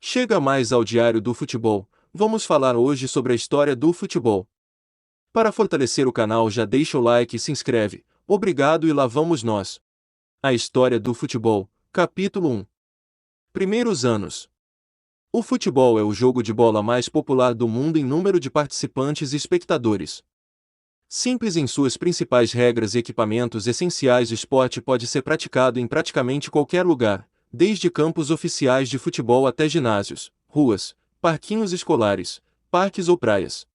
Chega mais ao Diário do Futebol. Vamos falar hoje sobre a história do futebol. Para fortalecer o canal, já deixa o like e se inscreve. Obrigado e lá vamos nós. A história do futebol, capítulo 1. Primeiros anos. O futebol é o jogo de bola mais popular do mundo em número de participantes e espectadores. Simples em suas principais regras e equipamentos essenciais, o esporte pode ser praticado em praticamente qualquer lugar, desde campos oficiais de futebol até ginásios, ruas, parquinhos escolares, parques ou praias.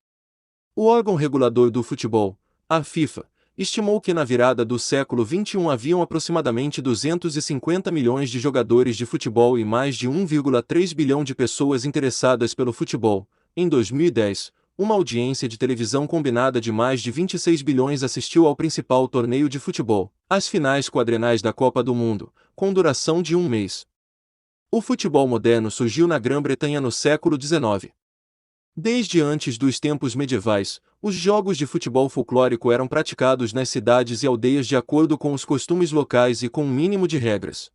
O órgão regulador do futebol, a FIFA, estimou que na virada do século XXI haviam aproximadamente 250 milhões de jogadores de futebol e mais de 1,3 bilhão de pessoas interessadas pelo futebol. Em 2010, uma audiência de televisão combinada de mais de 26 bilhões assistiu ao principal torneio de futebol, as finais quadrenais da Copa do Mundo, com duração de um mês. O futebol moderno surgiu na Grã-Bretanha no século XIX. Desde antes dos tempos medievais, os jogos de futebol folclórico eram praticados nas cidades e aldeias de acordo com os costumes locais e com um mínimo de regras.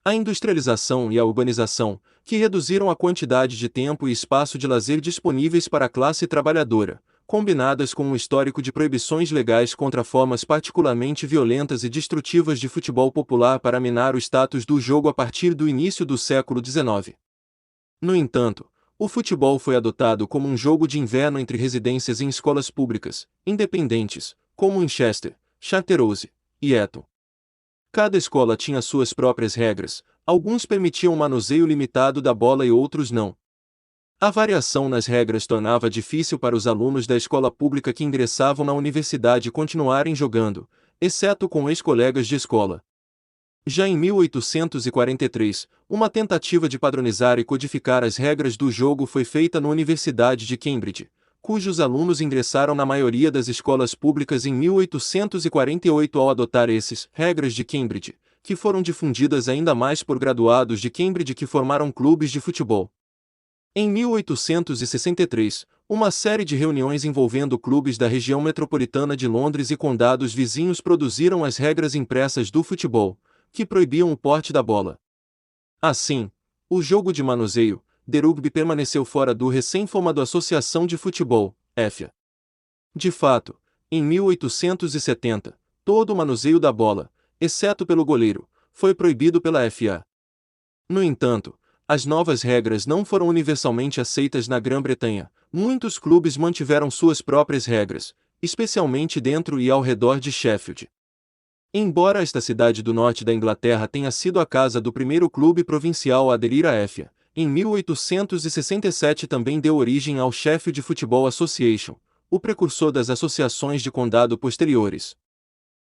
A industrialização e a urbanização, que reduziram a quantidade de tempo e espaço de lazer disponíveis para a classe trabalhadora, combinadas com um histórico de proibições legais contra formas particularmente violentas e destrutivas de futebol popular para minar o status do jogo a partir do início do século XIX. No entanto, o futebol foi adotado como um jogo de inverno entre residências em escolas públicas, independentes, como em Chester, Charterhouse e Eton. Cada escola tinha suas próprias regras, alguns permitiam o manuseio limitado da bola e outros não. A variação nas regras tornava difícil para os alunos da escola pública que ingressavam na universidade continuarem jogando, exceto com ex-colegas de escola. Já em 1843, uma tentativa de padronizar e codificar as regras do jogo foi feita na Universidade de Cambridge, cujos alunos ingressaram na maioria das escolas públicas em 1848 ao adotar esses regras de Cambridge, que foram difundidas ainda mais por graduados de Cambridge que formaram clubes de futebol. Em 1863, uma série de reuniões envolvendo clubes da região metropolitana de Londres e condados vizinhos produziram as regras impressas do futebol, que proibiam o porte da bola. Assim, o jogo de manuseio, de rugby, permaneceu fora do recém-formado Associação de Futebol, FA. De fato, em 1870, todo o manuseio da bola, exceto pelo goleiro, foi proibido pela FA. No entanto, as novas regras não foram universalmente aceitas na Grã-Bretanha. Muitos clubes mantiveram suas próprias regras, especialmente dentro e ao redor de Sheffield. Embora esta cidade do norte da Inglaterra tenha sido a casa do primeiro clube provincial a aderir à FA, em 1867 também deu origem ao Sheffield Football Association, o precursor das associações de condado posteriores.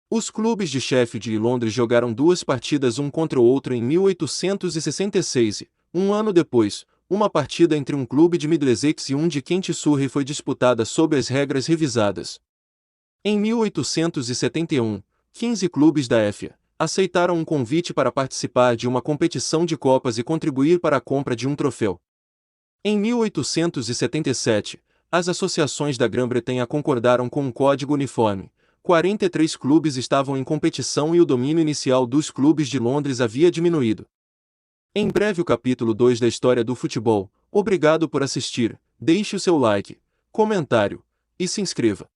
Os clubes de Sheffield e Londres jogaram duas partidas um contra o outro em 1866 e, um ano depois, uma partida entre um clube de Middlesex e um de Kent Surrey foi disputada sob as regras revisadas. Em 1871, 15 clubes da FA aceitaram um convite para participar de uma competição de copas e contribuir para a compra de um troféu. Em 1877, as associações da Grã-Bretanha concordaram com um código uniforme. 43 clubes estavam em competição e o domínio inicial dos clubes de Londres havia diminuído. Em breve o capítulo 2 da história do futebol. Obrigado por assistir, deixe o seu like, comentário e se inscreva.